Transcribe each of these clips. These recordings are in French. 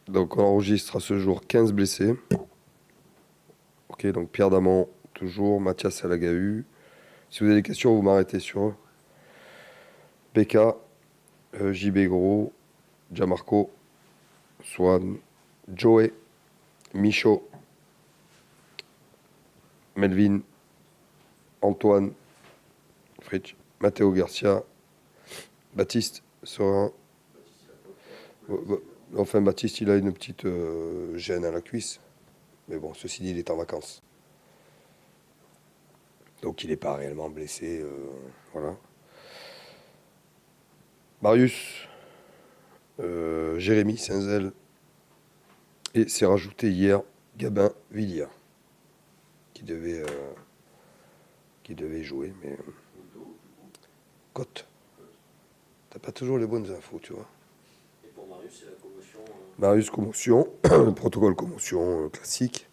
Donc on enregistre à ce jour 15 blessés. Ok, donc Pierre Damon, toujours. Mathias Salagahu. Si vous avez des questions, vous m'arrêtez sur eux. PK, JB Gros, Gianmarco, Swan, Joey, Michaud, Melvin, Antoine, Fritsch, Matteo Garcia, Baptiste, Sorin. Enfin, Baptiste, il a une petite gêne à la cuisse. Mais bon, ceci dit, il est en vacances. Donc il n'est pas réellement blessé. Voilà. Marius, Jérémy Saint-Zel. Et s'est rajouté hier Gabin Villiers, qui devait jouer, mais Cote. T'as pas toujours les bonnes infos, tu vois. Et pour Marius, c'est la commotion. Marius, commotion, protocole commotion classique.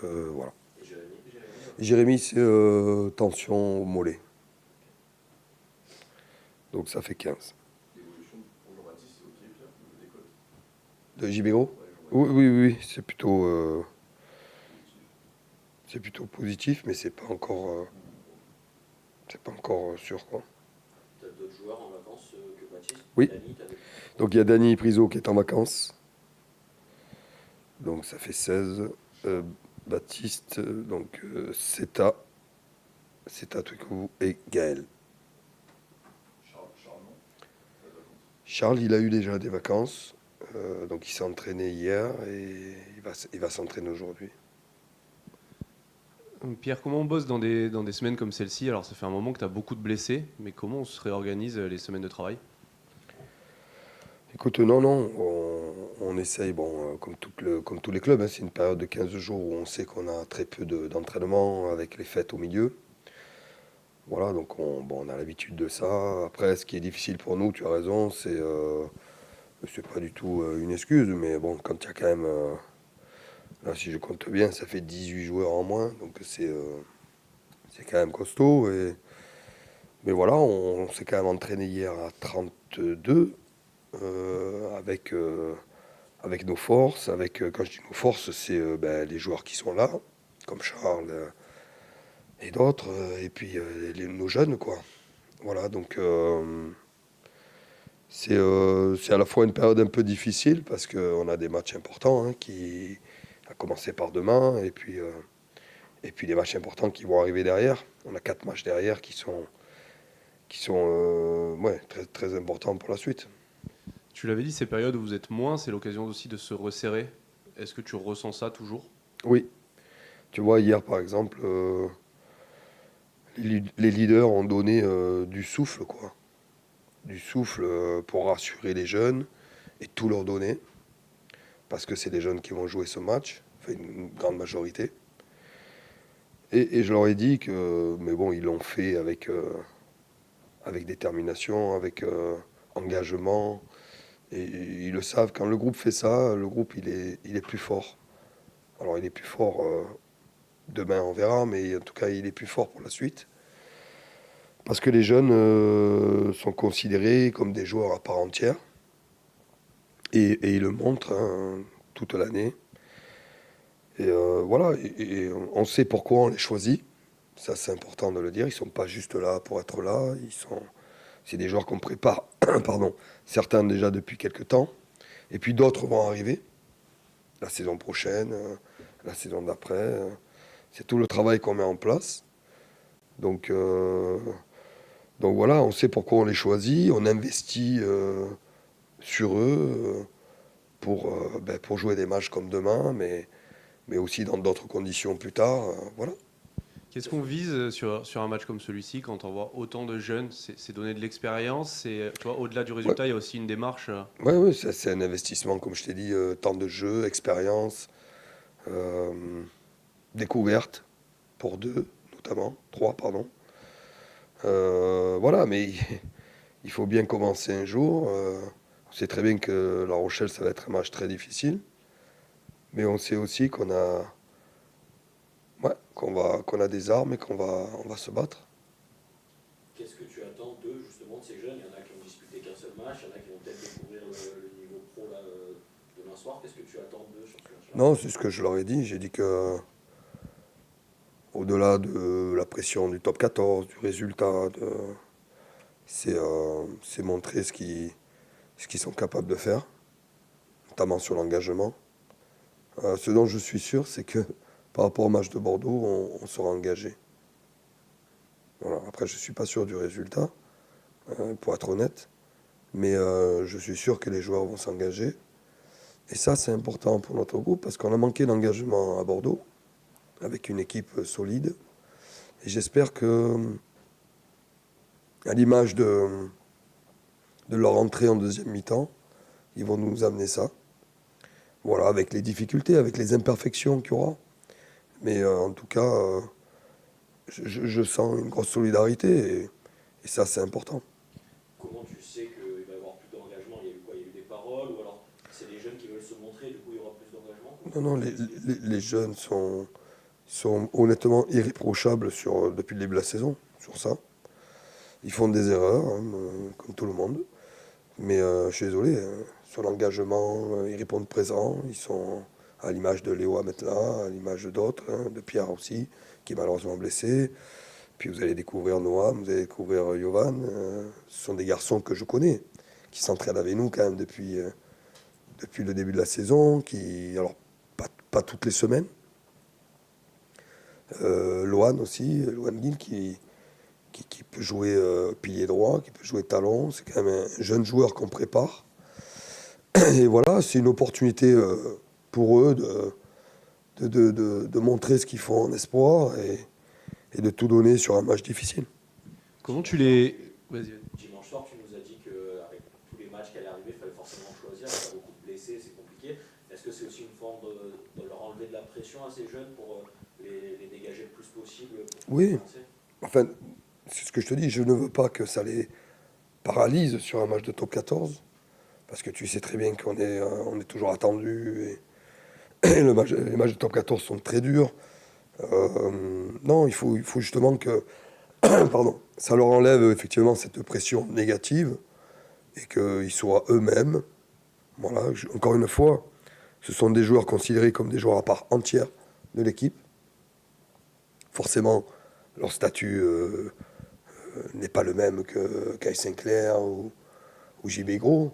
Voilà. Et Jérémy, c'est tension au mollet. Donc ça fait 15. L'évolution pour Jean-Baptiste, c'est ok, Pierre, au niveau des cotes. De JBO. Ouais, Oui, Jean-Baptiste, oui, oui, positif. c'est plutôt positif, mais c'est pas encore sûr, quoi. tu as d'autres joueurs en vacances que Baptiste. Oui. Dany, t'as des- Donc il y a Dany Priso qui est en vacances. Donc ça fait 16. Baptiste, donc Seta Tricot et Gaël. Charles, non. Pas de vacances. Charles, il a eu déjà des vacances. Donc il s'est entraîné hier et il va s'entraîner aujourd'hui. Pierre, comment on bosse dans des semaines comme celle-ci? Alors, ça fait un moment que tu as beaucoup de blessés, mais comment on se réorganise les semaines de travail? Écoute, non, on essaye, bon, comme tous les clubs, hein, c'est une période de 15 jours où on sait qu'on a très peu d'entraînement avec les fêtes au milieu. Voilà, donc on a l'habitude de ça. Après, ce qui est difficile pour nous, tu as raison, c'est pas du tout une excuse, mais bon, quand il y a quand même, là, si je compte bien, ça fait 18 joueurs en moins, donc c'est quand même costaud. Mais voilà, on s'est quand même entraîné hier à 32 avec nos forces. Quand je dis nos forces, c'est les joueurs qui sont là, comme Charles et d'autres, et puis nos jeunes, quoi. Voilà, donc c'est à la fois une période un peu difficile parce qu'on a des matchs importants qui a commencé par demain et puis des matchs importants qui vont arriver derrière. On a 4 matchs derrière qui sont ouais, très, très importants pour la suite. Tu l'avais dit, ces périodes où vous êtes moins, c'est l'occasion aussi de se resserrer. Est-ce que tu ressens ça toujours? Oui, tu vois, hier par exemple, les leaders ont donné du souffle, quoi. Du souffle pour rassurer les jeunes et tout leur donner, parce que c'est les jeunes qui vont jouer ce match, enfin une grande majorité. Et je leur ai dit que, mais bon, ils l'ont fait avec détermination, avec engagement. Et ils le savent, quand le groupe fait ça, le groupe il est plus fort. Alors il est plus fort, demain on verra, mais en tout cas il est plus fort pour la suite. Parce que les jeunes sont considérés comme des joueurs à part entière. Et ils le montrent toute l'année. Et voilà, et on sait pourquoi on les choisit. Ça, c'est important de le dire. Ils sont pas juste là pour être là. C'est des joueurs qu'on prépare, pardon, certains déjà depuis quelques temps. Et puis d'autres vont arriver la saison prochaine, la saison d'après. C'est tout le travail qu'on met en place. Donc, euh, donc voilà, on sait pourquoi on les choisit. On investit sur eux pour jouer des matchs comme demain, mais aussi dans d'autres conditions plus tard. Voilà. Qu'est-ce qu'on vise sur un match comme celui-ci quand on voit autant de jeunes? C'est donner de l'expérience, tu vois, au-delà du Ouais, résultat, il y a aussi une démarche. ouais, ouais, c'est un investissement, comme je t'ai dit, temps de jeu, expérience, euh, découverte, pour deux, notamment, trois, pardon. Voilà, mais il faut bien commencer un jour. On sait très bien que La Rochelle, ça va être un match très difficile, mais on sait aussi qu'on a des armes et on va se battre. Qu'est-ce que tu attends d'eux, justement, de ces jeunes? Il y en a qui ont disputé qu'un seul match, il y en a qui vont peut-être découvrir le niveau soir, qu'est-ce que tu attends d'eux sur ce match-là? Non, c'est ce que je leur ai dit. J'ai dit que au-delà de la pression du top 14, du résultat, c'est montrer ce qu'ils sont capables de faire, notamment sur l'engagement. Ce dont je suis sûr, c'est que par rapport au match de Bordeaux, on sera engagé. Voilà. Après, je ne suis pas sûr du résultat, pour être honnête, mais je suis sûr que les joueurs vont s'engager. Et ça, c'est important pour notre groupe parce qu'on a manqué d'engagement à Bordeaux, avec une équipe solide. Et j'espère que, à l'image de leur entrée en deuxième mi-temps, ils vont nous amener ça. Voilà, avec les difficultés, avec les imperfections qu'il y aura. Mais en tout cas, je sens une grosse solidarité et ça, c'est important. Comment tu sais qu'il va y avoir plus d'engagement? Il y a eu quoi? Il y a eu des paroles? Ou alors c'est les jeunes qui veulent se montrer, du coup il y aura plus d'engagement? Non, non, les jeunes sont honnêtement irréprochables depuis le début de la saison, sur ça. Ils font des erreurs, hein, comme tout le monde. Mais je suis désolé, sur l'engagement, ils répondent présents. Ils sont à l'image de Léo Ametla, à l'image d'autres, hein, de Pierre aussi, qui est malheureusement blessé. Puis vous allez découvrir Noam, vous allez découvrir Jovan. Ce sont des garçons que je connais, qui s'entraînent avec nous quand même depuis le début de la saison, alors pas toutes les semaines. Loan aussi, Loan Gill qui peut jouer pilier droit, qui peut jouer talon. C'est quand même un jeune joueur qu'on prépare. Et voilà, c'est une opportunité pour eux de montrer ce qu'ils font en espoir et de tout donner sur un match difficile. Comment tu les... Vas-y. Dimanche soir, tu nous as dit qu'avec tous les matchs qui allaient arriver, il fallait forcément choisir. Il y a beaucoup de blessés, c'est compliqué. Est-ce que c'est aussi une forme de leur enlever de la pression à ces jeunes pour les dégager le plus possible pour Oui. avancer? Enfin, c'est ce que je te dis, je ne veux pas que ça les paralyse sur un match de top 14, parce que tu sais très bien on est toujours attendu, et les matchs de top 14 sont très durs. Non, il faut justement que pardon, ça leur enlève effectivement cette pression négative, et qu'ils soient eux-mêmes. Voilà, encore une fois, ce sont des joueurs considérés comme des joueurs à part entière de l'équipe. Forcément, leur statut n'est pas le même que Kai Sinclair ou JB Gros.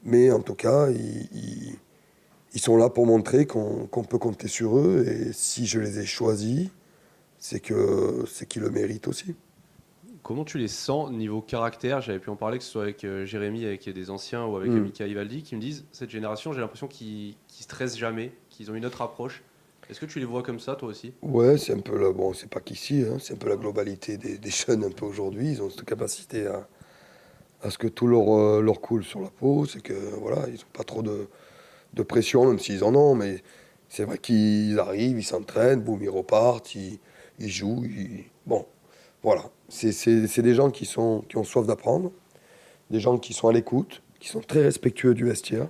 Mais en tout cas, ils sont là pour montrer qu'on peut compter sur eux. Et si je les ai choisis, c'est qu'ils le méritent aussi. Comment tu les sens niveau caractère? J'avais pu en parler, que ce soit avec Jérémy, avec des anciens, ou avec Mika Ivaldi, qui me disent, cette génération, j'ai l'impression qu'ils stressent jamais, qu'ils ont une autre approche. Est-ce que tu les vois comme ça, toi aussi? Ouais, c'est un peu là, bon, c'est pas qu'ici, hein, c'est un peu la globalité des jeunes un peu aujourd'hui. Ils ont cette capacité à ce que tout leur coule sur la peau. C'est que voilà, ils n'ont pas trop de pression, même s'ils en ont, mais c'est vrai qu'ils arrivent, ils s'entraînent, boum, ils repartent, ils jouent. Bon, voilà. C'est des gens qui ont soif d'apprendre, des gens qui sont à l'écoute, qui sont très respectueux du vestiaire.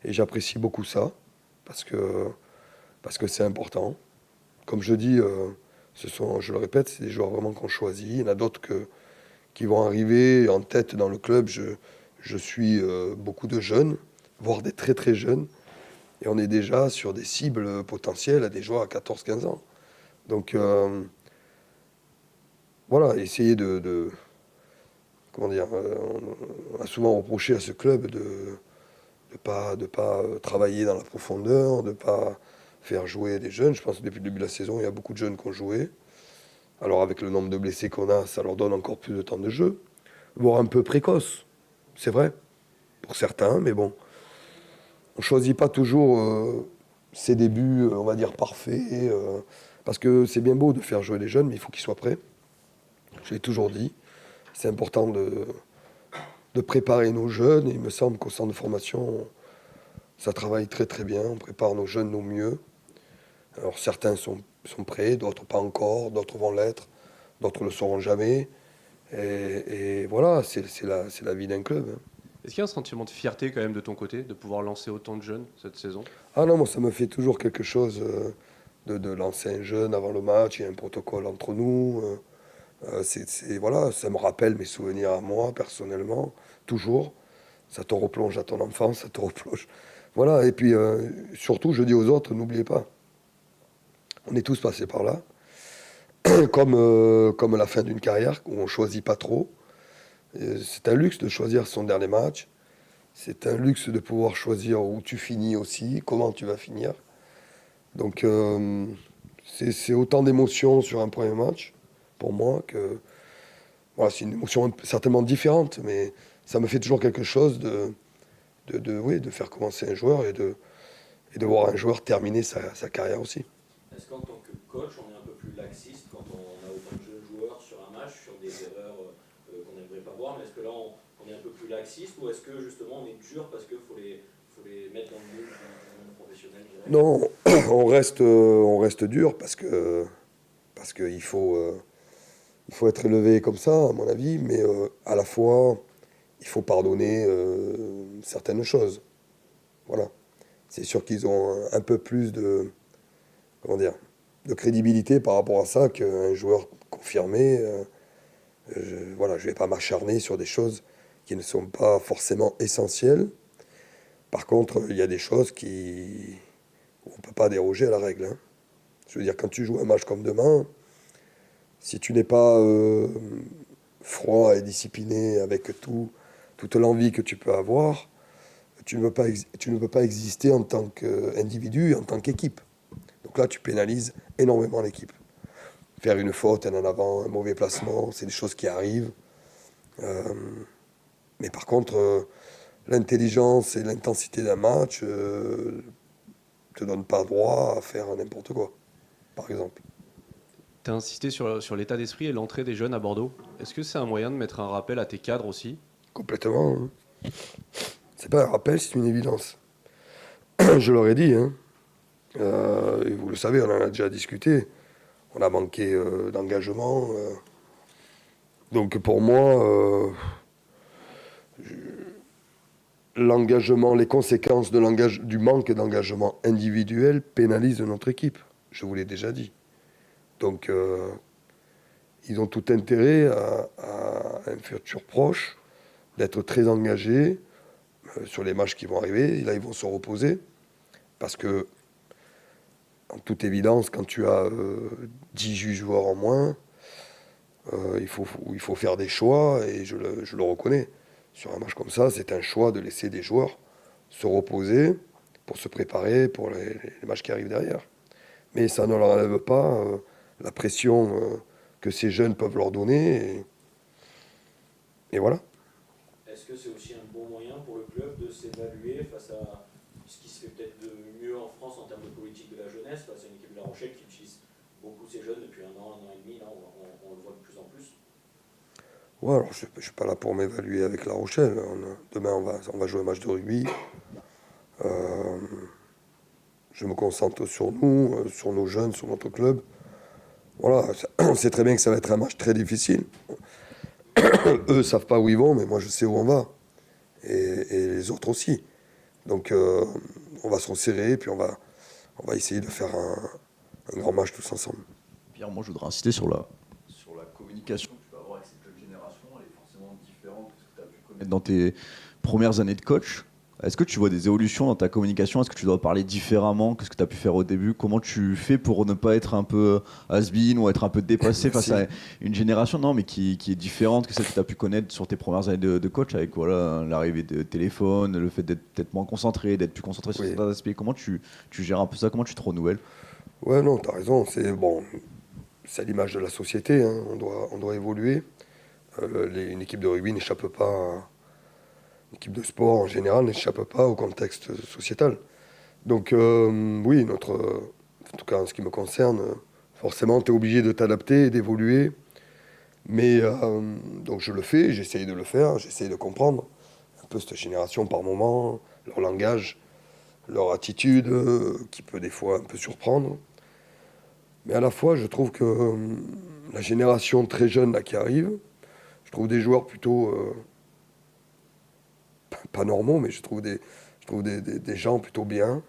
Et j'apprécie beaucoup ça, parce que c'est important. Comme je dis, je le répète, c'est des joueurs vraiment qu'on choisit. Il y en a d'autres qui vont arriver en tête dans le club. Je suis beaucoup de jeunes, voire des très très jeunes. Et on est déjà sur des cibles potentielles à des joueurs à 14-15 ans. Donc voilà, essayer comment dire, on a souvent reproché à ce club de pas travailler dans la profondeur, de ne pas faire jouer des jeunes. Je pense que depuis le début de la saison, il y a beaucoup de jeunes qui ont joué. Alors avec le nombre de blessés qu'on a, ça leur donne encore plus de temps de jeu, voire un peu précoce, c'est vrai, pour certains, mais bon. On ne choisit pas toujours ses débuts, on va dire, parfaits, parce que c'est bien beau de faire jouer les jeunes, mais il faut qu'ils soient prêts. Je l'ai toujours dit, c'est important de préparer nos jeunes, et il me semble qu'au centre de formation, ça travaille très très bien, on prépare nos jeunes au mieux. Alors certains sont prêts, d'autres pas encore, d'autres vont l'être, d'autres ne le seront jamais. Et voilà, c'est la vie d'un club, hein. Est-ce qu'il y a un sentiment de fierté quand même de ton côté, de pouvoir lancer autant de jeunes cette saison? Ah non, moi ça me fait toujours quelque chose de lancer un jeune avant le match, il y a un protocole entre nous. Voilà, ça me rappelle mes souvenirs à moi, personnellement, toujours. Ça te replonge à ton enfance, ça te replonge. Voilà, et puis surtout, je dis aux autres, n'oubliez pas, on est tous passés par là, comme la fin d'une carrière, où on ne choisit pas trop. C'est un luxe de choisir son dernier match. C'est un luxe de pouvoir choisir où tu finis aussi, comment tu vas finir. Donc, c'est autant d'émotions sur un premier match, pour moi, que... Voilà, c'est une émotion certainement différente, mais ça me fait toujours quelque chose oui, de faire commencer un joueur et de voir un joueur terminer sa carrière aussi. Est-ce qu'en tant que coach, on est un peu plus laxiste quand on a autant de jeunes joueurs sur un match, sur des erreurs qu'on n'aimerait pas voir, mais est-ce que là, on est un peu plus laxiste ou est-ce que justement on est dur parce qu'il faut les mettre dans le moule du monde professionnel, je dirais? Non, on reste dur parce qu'il il faut être élevé comme ça, à mon avis, mais à la fois, il faut pardonner certaines choses. Voilà. C'est sûr qu'ils ont un peu plus comment dire, de crédibilité par rapport à ça qu'un joueur confirmé. Voilà, je vais pas m'acharner sur des choses qui ne sont pas forcément essentielles. Par contre, il y a des choses où on ne peut pas déroger à la règle, hein. Je veux dire, quand tu joues un match comme demain, si tu n'es pas froid et discipliné avec toute l'envie que tu peux avoir, tu ne peux pas exister en tant qu'individu et en tant qu'équipe. Donc là, tu pénalises énormément l'équipe. Faire une faute, un en avant, un mauvais placement, c'est des choses qui arrivent. Mais par contre, l'intelligence et l'intensité d'un match te donnent pas droit à faire n'importe quoi, par exemple. Tu as insisté sur l'état d'esprit et l'entrée des jeunes à Bordeaux. Est-ce que c'est un moyen de mettre un rappel à tes cadres aussi? Complètement, hein. C'est pas un rappel, c'est une évidence. Je leur ai dit, hein. Et vous le savez, on en a déjà discuté. On a manqué d'engagement. Donc pour moi, l'engagement, les conséquences du manque d'engagement individuel pénalisent notre équipe. Je vous l'ai déjà dit. Donc ils ont tout intérêt à un futur proche d'être très engagés sur les matchs qui vont arriver. Et là, ils vont se reposer. Parce que, en toute évidence, quand tu as 18 joueurs en moins, il faut faire des choix, et je le reconnais. Sur un match comme ça, c'est un choix de laisser des joueurs se reposer pour se préparer pour les matchs qui arrivent derrière. Mais ça ne leur enlève pas la pression que ces jeunes peuvent leur donner. Et voilà. Est-ce que c'est aussi un bon moyen pour le club de s'évaluer face à ce qui se fait peut-être de mieux en France en termes de politique de la jeunesse, face à une équipe de La Rochelle qui utilise beaucoup ces jeunes depuis un an et demi, là on le voit de plus en plus. Ouais, alors je ne suis pas là pour m'évaluer avec La Rochelle. Demain, on va jouer un match de rugby. Je me concentre sur nous, sur nos jeunes, sur notre club. Voilà, on sait très bien que ça va être un match très difficile. Eux ne savent pas où ils vont, mais moi je sais où on va. Et les autres aussi. Donc on va se resserrer, puis on va essayer de faire un grand match tous ensemble. Pierre, moi je voudrais insister sur la communication que tu vas avoir avec cette jeune génération. Elle est forcément différente de ce que tu as pu connaître dans tes premières années de coach. Est-ce que tu vois des évolutions dans ta communication? Est-ce que tu dois parler différemment que ce que tu as pu faire au début? Comment tu fais pour ne pas être un peu has-been ou être un peu dépassé face à une génération mais qui est différente que celle que tu as pu connaître sur tes premières années de coach, avec voilà, l'arrivée de téléphone, le fait d'être moins concentré, d'être plus concentré sur certains aspects? Comment tu gères un peu ça? Comment tu te renouvelles? Ouais, non, tu as raison. C'est l'image de la société, hein. On doit évoluer. Une équipe de rugby n'échappe pas... Une équipe de sport en général n'échappe pas au contexte sociétal. Donc oui, en tout cas en ce qui me concerne, forcément tu es obligé de t'adapter et d'évoluer. Mais donc je le fais, j'essaye de le faire, j'essaye de comprendre un peu cette génération par moment, leur langage, leur attitude, qui peut des fois un peu surprendre. Mais à la fois, je trouve que la génération très jeune là, qui arrive, je trouve des joueurs plutôt... pas normaux, mais je trouve des gens plutôt bien,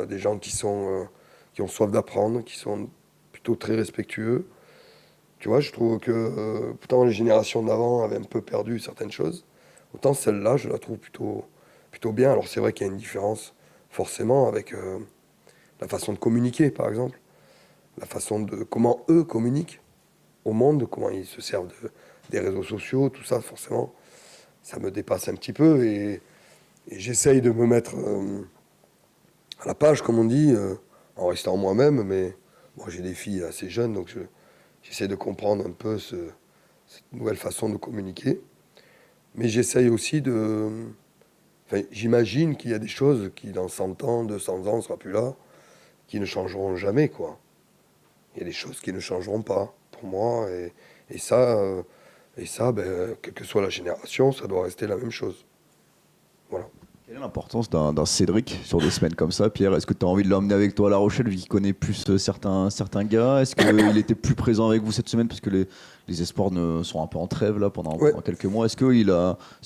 des gens qui ont soif d'apprendre, qui sont plutôt très respectueux. Tu vois, je trouve que pourtant les générations d'avant avaient un peu perdu certaines choses. Autant celle-là, je la trouve plutôt bien. Alors c'est vrai qu'il y a une différence forcément avec la façon de communiquer, par exemple, la façon de comment eux communiquent au monde, comment ils se servent des réseaux sociaux, tout ça, forcément, ça me dépasse un petit peu et j'essaye de me mettre à la page, comme on dit, en restant moi-même, mais moi j'ai des filles assez jeunes, donc j'essaie de comprendre un peu cette nouvelle façon de communiquer. Mais j'essaye aussi de... Enfin, j'imagine qu'il y a des choses qui, dans 100 ans, 200 ans, ne sera plus là, qui ne changeront jamais, quoi. Il y a des choses qui ne changeront pas, pour moi, et ça, ben, quelle que soit la génération, ça doit rester la même chose. Voilà. Quelle est l'importance d'un Cédric sur des semaines comme ça, Pierre? Est-ce que tu as envie de l'emmener avec toi à La Rochelle, vu qu'il connaît plus certains gars? Est-ce qu'il était plus présent avec vous cette semaine, parce que les espoirs sont un peu en trêve là Ouais. pendant quelques mois? Est-ce que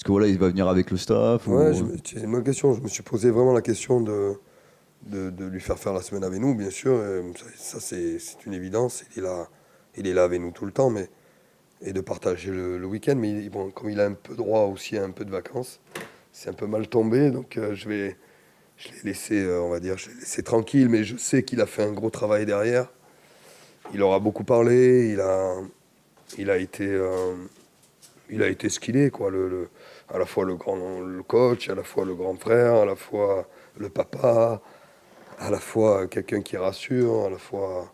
voilà, il va venir avec le staff Ouais, ou... c'est une bonne question. Je me suis posé vraiment la question de lui faire la semaine avec nous, bien sûr. Ça, c'est une évidence. Il est là avec nous tout le temps, et de partager le week-end. Mais bon, comme il a un peu droit aussi à un peu de vacances, c'est un peu mal tombé. Donc je l'ai laissé, on va dire, je l'ai laissé tranquille. Mais je sais qu'il a fait un gros travail derrière. Il aura beaucoup parlé. Il a été, il a été ce qu'il est, quoi. À la fois le coach, à la fois le grand frère, à la fois le papa, à la fois quelqu'un qui rassure, à la fois...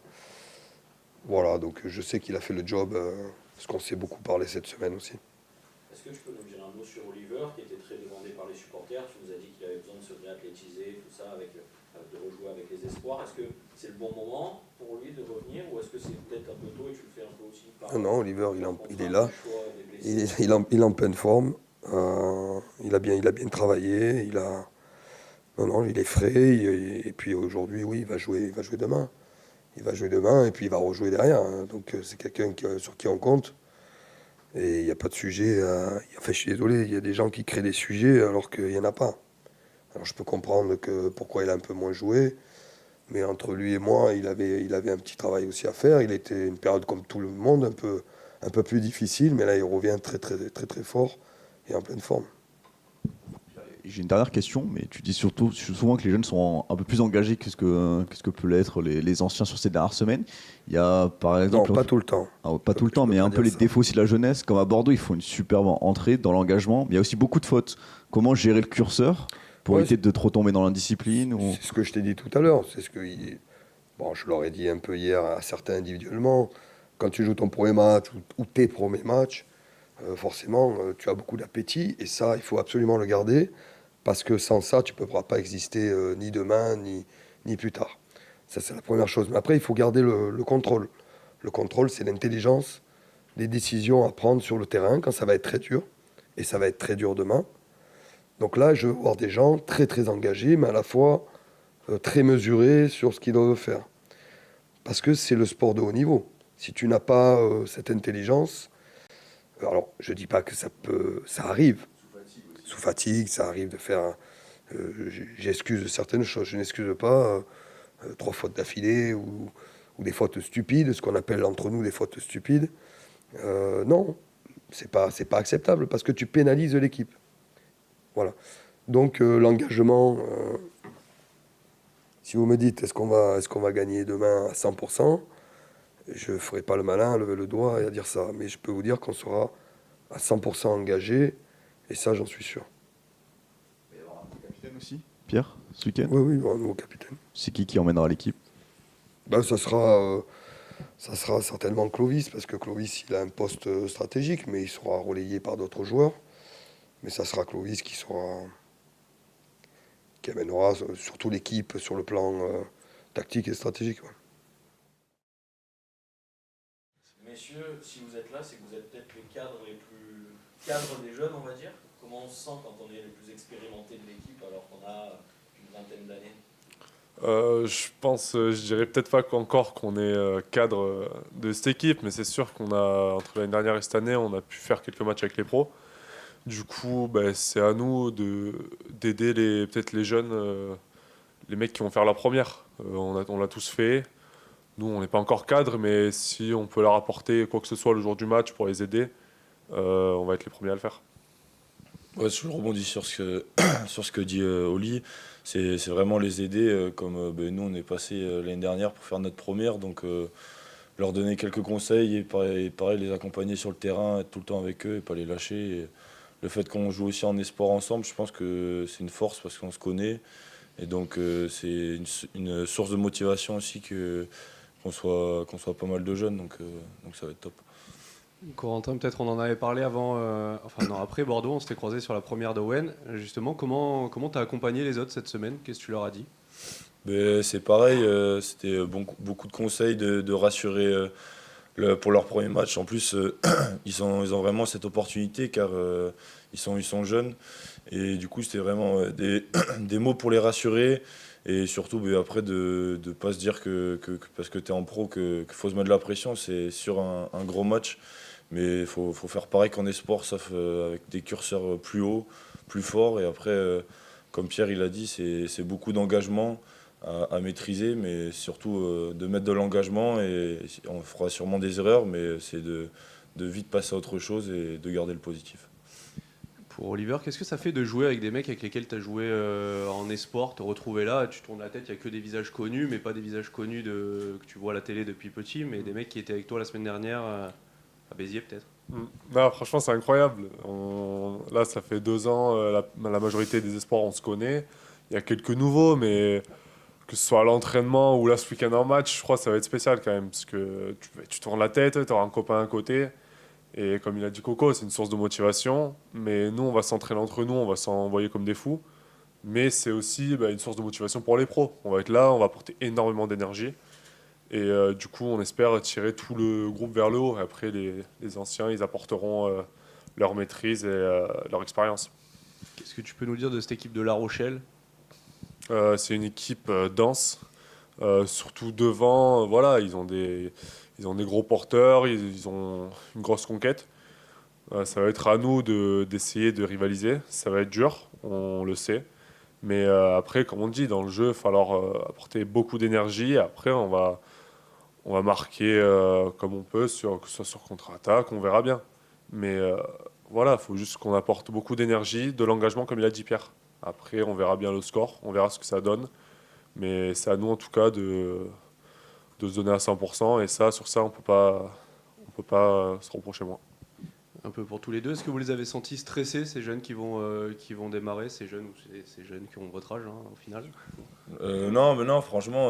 Voilà, donc je sais qu'il a fait le job, parce qu'on s'est beaucoup parlé cette semaine aussi. Est-ce que tu peux nous dire un mot sur Oliver, qui était très demandé par les supporters? Tu nous as dit qu'il avait besoin de se réathlétiser, tout ça, de rejouer avec les espoirs. Est-ce que c'est le bon moment pour lui de revenir, ou est-ce que c'est peut-être un peu tôt et tu le fais un peu aussi par... Non, Oliver, il est là, des choix, des blessés? il est en pleine forme, il a bien travaillé, non, il est frais, et puis aujourd'hui, oui, il va jouer demain. Il va jouer demain, et puis il va rejouer derrière, hein. Donc c'est quelqu'un sur qui on compte. Et il n'y a pas de sujet. Enfin, je suis désolé, il y a des gens qui créent des sujets alors qu'il n'y en a pas. Alors je peux comprendre pourquoi il a un peu moins joué, mais entre lui et moi, il avait un petit travail aussi à faire. Il était une période comme tout le monde, un peu plus difficile, mais là il revient très fort et en pleine forme. J'ai une dernière question, mais tu dis surtout souvent que les jeunes sont un peu plus engagés que ce que peut l'être les anciens sur ces dernières semaines. Il y a par Non, exemple... pas tout le temps. Pas tout le temps, Je peux mais pas un peu dire les ça. défauts aussi de la jeunesse. Comme à Bordeaux, il faut une superbe entrée dans l'engagement. Mais il y a aussi beaucoup de fautes. Comment gérer le curseur pour Ouais, éviter de trop tomber dans l'indiscipline ou... c'est ce que je t'ai dit tout à l'heure. Bon, je leur ai dit un peu hier à certains individuellement. Quand tu joues ton premier match ou tes premiers matchs, forcément, tu as beaucoup d'appétit. Et ça, il faut absolument le garder. Parce que sans ça, tu ne pourras pas exister ni demain, ni plus tard. Ça, c'est la première chose. Mais après, il faut garder le contrôle. Le contrôle, c'est l'intelligence des décisions à prendre sur le terrain quand ça va être très dur. Et ça va être très dur demain. Donc là, je veux voir des gens très engagés, mais à la fois très mesurés sur ce qu'ils doivent faire. Parce que c'est le sport de haut niveau. Si tu n'as pas cette intelligence, alors je dis pas que ça arrive. Sous fatigue, ça arrive de faire. J'excuse certaines choses. Je n'excuse pas 3 fautes d'affilée ou des fautes stupides, ce qu'on appelle entre nous des fautes stupides. Non, c'est pas acceptable parce que tu pénalises l'équipe. Voilà. Donc l'engagement, si vous me dites est-ce qu'on va gagner demain à 100%, je ne ferai pas le malin à lever le doigt et à dire ça. Mais je peux vous dire qu'on sera à 100% engagé, et ça j'en suis sûr. Il va y avoir un nouveau capitaine aussi, Pierre, ce week-end. Oui, oui, il y aura un nouveau capitaine. C'est qui emmènera l'équipe? Ben, ça sera certainement Clovis, parce que Clovis il a un poste stratégique, mais il sera relayé par d'autres joueurs. Mais ça sera Clovis qui amènera surtout l'équipe sur le plan tactique et stratégique. Ouais. Messieurs, si vous êtes là, c'est que vous êtes peut-être les cadres les plus cadres des jeunes, on va dire. Comment on se sent quand on est les plus expérimentés de l'équipe alors qu'on a une vingtaine d'années? Je pense, je dirais peut-être pas encore qu'on est cadre de cette équipe, mais c'est sûr qu'on a, entre l'année dernière et cette année, on a pu faire quelques matchs avec les pros. Du coup, bah, c'est à nous d'aider peut-être les jeunes, les mecs qui vont faire la première. On l'a tous fait. Nous, on n'est pas encore cadre, mais si on peut leur apporter quoi que ce soit le jour du match pour les aider, on va être les premiers à le faire. Ouais, je rebondis sur sur ce que dit Oli. C'est vraiment les aider, comme nous on est passé l'année dernière pour faire notre première, donc leur donner quelques conseils et pareil, les accompagner sur le terrain, être tout le temps avec eux et pas les lâcher. Et le fait qu'on joue aussi en espoir ensemble, je pense que c'est une force parce qu'on se connaît. Et donc c'est une source de motivation aussi qu'on soit pas mal de jeunes, donc ça va être top. Corentin, peut-être on en avait parlé avant, enfin non, après Bordeaux, on s'était croisé sur la première d'Owen. Justement, comment t'as accompagné les autres cette semaine? Qu'est-ce que tu leur as dit? Ben, c'est pareil, c'était beaucoup de conseils de rassurer pour leur premier match. En plus, ils ont vraiment cette opportunité car ils sont jeunes. Et du coup, c'était vraiment des mots pour les rassurer. Et surtout, ben, après, de ne pas se dire que parce que tu es en pro, qu'il faut se mettre de la pression. C'est sur un gros match. Mais il faut faire pareil qu'en esport, sauf avec des curseurs plus hauts, plus forts. Et après, comme Pierre il a dit, c'est beaucoup d'engagement à maîtriser, mais surtout de mettre de l'engagement. Et on fera sûrement des erreurs, mais c'est de vite passer à autre chose et de garder le positif. Pour Oliver, qu'est-ce que ça fait de jouer avec des mecs avec lesquels tu as joué en esport, te retrouver là, tu tournes la tête, il n'y a que des visages connus, mais pas des visages connus que tu vois à la télé depuis petit, mais des mecs qui étaient avec toi la semaine dernière à Béziers peut-être. Non, franchement, c'est incroyable. Là, ça fait 2 ans, la majorité des espoirs, on se connaît. Il y a quelques nouveaux, mais que ce soit à l'entraînement ou là ce week-end en match, je crois que ça va être spécial quand même, parce que tu tournes la tête, tu auras un copain à côté. Et comme il a dit Coco, c'est une source de motivation. Mais nous, on va s'entraîner entre nous, on va s'envoyer comme des fous. Mais c'est aussi une source de motivation pour les pros. On va être là, on va apporter énormément d'énergie. Et du coup, on espère tirer tout le groupe vers le haut. Et après, les anciens, ils apporteront leur maîtrise et leur expérience. Qu'est-ce que tu peux nous dire de cette équipe de La Rochelle? C'est une équipe dense, surtout devant. Voilà, ils ont des gros porteurs, ils ont une grosse conquête. Ça va être à nous d'essayer de rivaliser. Ça va être dur, on le sait. Mais après, comme on dit, dans le jeu, il va falloir apporter beaucoup d'énergie. Après, on va marquer comme on peut, que ce soit sur contre-attaque, on verra bien. Mais voilà, il faut juste qu'on apporte beaucoup d'énergie, de l'engagement, comme il a dit Pierre. Après, on verra bien le score, on verra ce que ça donne. Mais c'est à nous, en tout cas, de se donner à 100%. Et ça, sur ça, on peut pas se reprocher moins. Un peu pour tous les deux, est-ce que vous les avez sentis stressés, ces jeunes qui vont démarrer, ces jeunes ou ces jeunes qui ont votre âge au final? Non, mais non, franchement,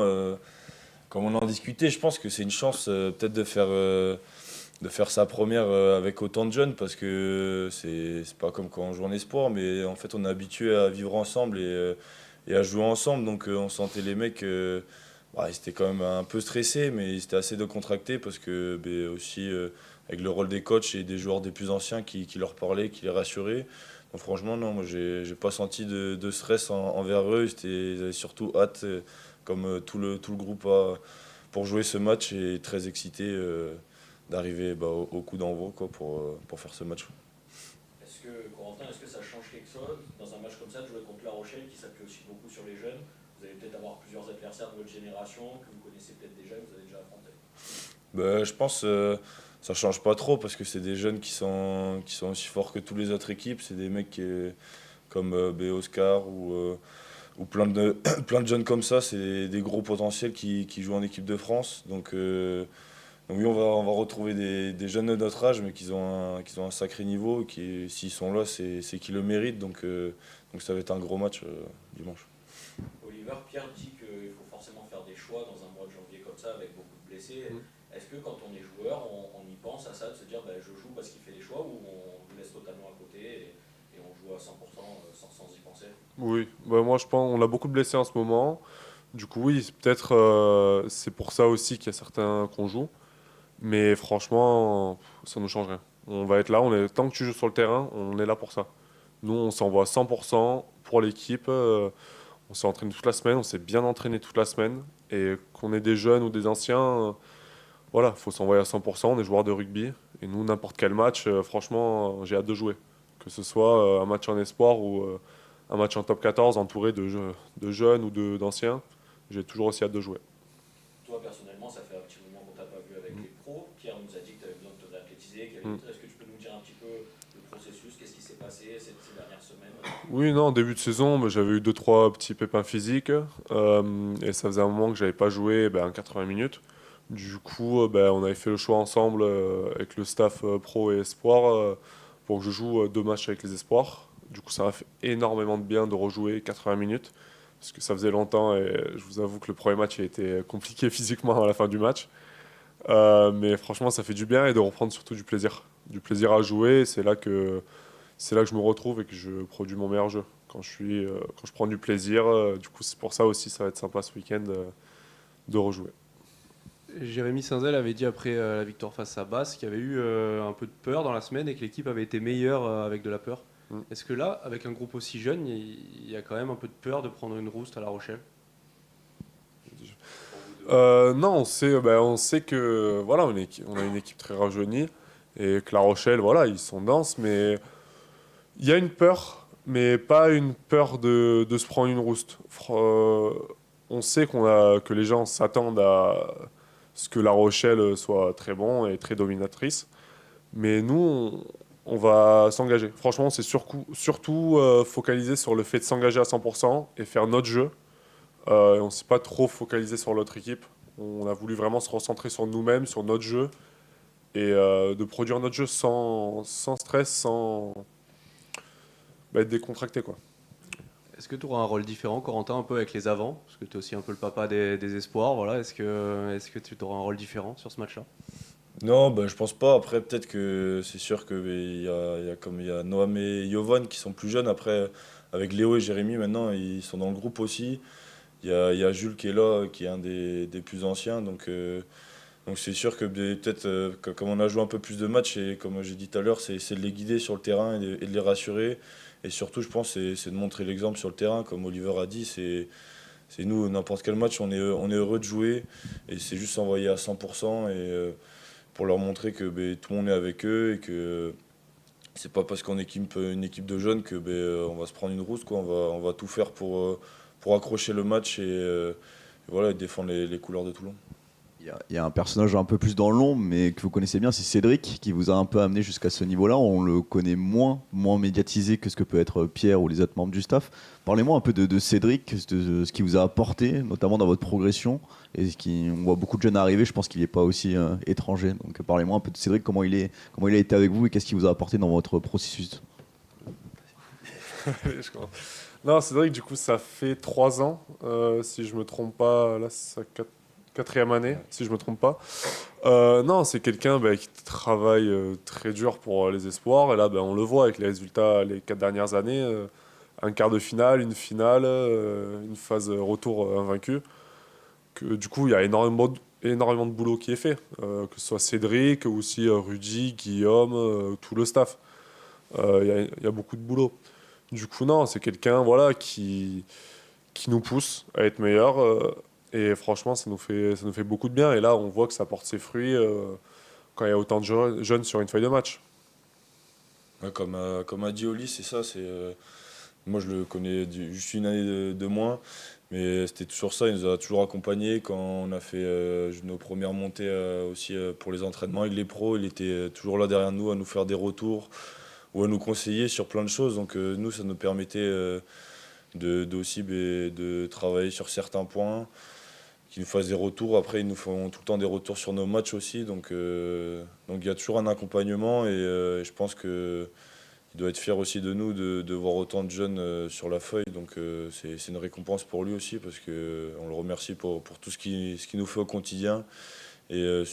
comme on en discutait, je pense que c'est une chance peut-être de faire sa première avec autant de jeunes parce que c'est pas comme quand on joue en espoir, mais en fait on est habitué à vivre ensemble et à jouer ensemble. Donc on sentait les mecs, ils étaient quand même un peu stressés, mais ils étaient assez décontractés parce que aussi avec le rôle des coachs et des joueurs des plus anciens qui leur parlaient, qui les rassuraient. Donc franchement, non, moi j'ai pas senti de stress envers eux. Ils avaient surtout hâte, comme tout le groupe pour jouer ce match et très excité d'arriver au coup d'envoi quoi, pour faire ce match. Corentin, est-ce que ça change quelque chose dans un match comme ça de jouer contre La Rochelle qui s'appuie aussi beaucoup sur les jeunes? Vous allez peut-être avoir plusieurs adversaires de votre génération que vous connaissez peut-être déjà, que vous avez déjà affronté. Je pense ça change pas trop parce que c'est des jeunes qui sont aussi forts que toutes les autres équipes. C'est des mecs comme Oscar ou plein de jeunes comme ça. C'est des gros potentiels qui jouent en équipe de France. Donc oui, on va retrouver des jeunes de notre âge, mais qui ont un sacré niveau. S'ils sont là, c'est qu'ils le méritent. Donc ça va être un gros match dimanche. Oliver, Pierre dit qu'il faut forcément faire des choix dans un mois de janvier comme ça avec beaucoup de blessés. Est-ce que quand on est joueur, on y pense à ça, de se dire je joue parce qu'il fait des choix ou on vous laisse totalement à côté et on joue à 100% sans y penser? Oui, moi je pense on a beaucoup de blessés en ce moment. Du coup, oui, peut-être c'est pour ça aussi qu'il y a certains qu'on joue. Mais franchement, ça nous change rien. On va être là, tant que tu joues sur le terrain, on est là pour ça. Nous, on s'envoie 100% pour l'équipe. On s'est entraîné toute la semaine, on s'est bien entraîné toute la semaine. Et qu'on ait des jeunes ou des anciens, voilà, faut s'envoyer à 100%. On est joueurs de rugby. Et nous, n'importe quel match, franchement, j'ai hâte de jouer. Que ce soit un match en espoir ou un match en top 14 entouré de jeunes ou d'anciens, j'ai toujours aussi hâte de jouer. Toi, personnellement, ça fait un petit moment qu'on t'a pas vu avec les pros. Pierre nous a dit que tu avais besoin de te réathlétiser. Est-ce que tu peux nous dire un petit peu le processus, qu'est-ce qui s'est passé ces dernières Oui, non, en début de saison, j'avais eu 2-3 petits pépins physiques. Et ça faisait un moment que j'avais pas joué 80 minutes. Du coup, on avait fait le choix ensemble avec le staff pro et espoir pour que je joue 2 matchs avec les espoirs. Du coup, ça m'a fait énormément de bien de rejouer 80 minutes. Parce que ça faisait longtemps et je vous avoue que le premier match a été compliqué physiquement à la fin du match. Mais franchement, ça fait du bien et de reprendre surtout du plaisir. Du plaisir à jouer, c'est là que je me retrouve et que je produis mon meilleur jeu. Quand je prends du plaisir, du coup, c'est pour ça aussi, ça va être sympa ce week-end de rejouer. Jérémy Sinzel avait dit après la victoire face à Basse qu'il y avait eu un peu de peur dans la semaine et que l'équipe avait été meilleure avec de la peur. Mm. Est-ce que là, avec un groupe aussi jeune, il y a quand même un peu de peur de prendre une rouste à La Rochelle? Non, on sait que voilà, on a une équipe très rajeunie et que La Rochelle, voilà, ils sont denses, mais il y a une peur, mais pas une peur de se prendre une rouste. On sait que les gens s'attendent à ce que La Rochelle soit très bon et très dominatrice, mais nous, on va s'engager. Franchement, c'est surtout focalisé sur le fait de s'engager à 100% et faire notre jeu. On ne s'est pas trop focalisé sur l'autre équipe. On a voulu vraiment se recentrer sur nous-mêmes, sur notre jeu, et de produire notre jeu sans stress, sans être décontracté, quoi. Est-ce que tu auras un rôle différent, Corentin, un peu avec les avants? Parce que tu es aussi un peu le papa des espoirs. Voilà. Est-ce que tu auras un rôle différent sur ce match-là? Non, je pense pas. Après, peut-être que c'est sûr qu'il comme il y a Noam et Jovan qui sont plus jeunes. Après, avec Léo et Jérémy, maintenant, ils sont dans le groupe aussi. Il y a Jules qui est là, qui est un des plus anciens. Donc c'est sûr que peut-être, comme on a joué un peu plus de matchs, et comme j'ai dit tout à l'heure, c'est de les guider sur le terrain et de les rassurer. Et surtout, je pense, c'est de montrer l'exemple sur le terrain. Comme Oliver a dit, c'est nous, n'importe quel match, on est heureux de jouer. Et c'est juste s'envoyer à 100%. Et pour leur montrer que tout le monde est avec eux et que c'est pas parce qu'on est une équipe de jeunes que on va se prendre une rousse, quoi. On va tout faire pour accrocher le match et voilà, et défendre les couleurs de Toulon. Il y a un personnage un peu plus dans l'ombre, mais que vous connaissez bien, c'est Cédric, qui vous a un peu amené jusqu'à ce niveau-là. On le connaît moins médiatisé que ce que peut être Pierre ou les autres membres du staff. Parlez-moi un peu de Cédric, de ce qu'il vous a apporté, notamment dans votre progression. On voit beaucoup de jeunes arriver, je pense qu'il n'est pas aussi étranger. Donc parlez-moi un peu de Cédric, comment il a été avec vous et qu'est-ce qu'il vous a apporté dans votre processus. Je comprends. Non, c'est vrai que du coup, ça fait 3 ans, si je me trompe pas. Là, c'est sa quatrième année, si je me trompe pas. Non, c'est quelqu'un qui travaille très dur pour les espoirs. Et là, on le voit avec les résultats les 4 dernières années. Un quart de finale, une finale, une phase retour invaincu. Que, du coup, il y a énormément de boulot qui est fait. Que ce soit Cédric, ou aussi Rudy, Guillaume, tout le staff. Il y a beaucoup de boulot. Du coup, non, c'est quelqu'un voilà, qui nous pousse à être meilleurs. Et franchement, ça nous fait beaucoup de bien. Et là, on voit que ça porte ses fruits quand il y a autant de jeunes sur une feuille de match. Ouais, comme a dit Oli, c'est ça. Moi, je le connais juste une année de moins, mais c'était toujours ça. Il nous a toujours accompagnés quand on a fait nos premières montées aussi pour les entraînements avec les pros. Il était toujours là derrière nous à nous faire des retours ou à nous conseiller sur plein de choses. Donc nous, ça nous permettait aussi de travailler sur certains points, qu'ils nous fassent des retours. Après, ils nous font tout le temps des retours sur nos matchs aussi. Donc il y a toujours un accompagnement et je pense que il doit être fier aussi de nous de voir autant de jeunes sur la feuille. Donc c'est une récompense pour lui aussi parce qu'on le remercie pour tout ce qu'il nous fait au quotidien. Et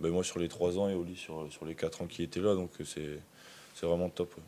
moi sur les 3 ans et Oli sur les 4 ans qui était là. Donc c'est vraiment top. Ouais.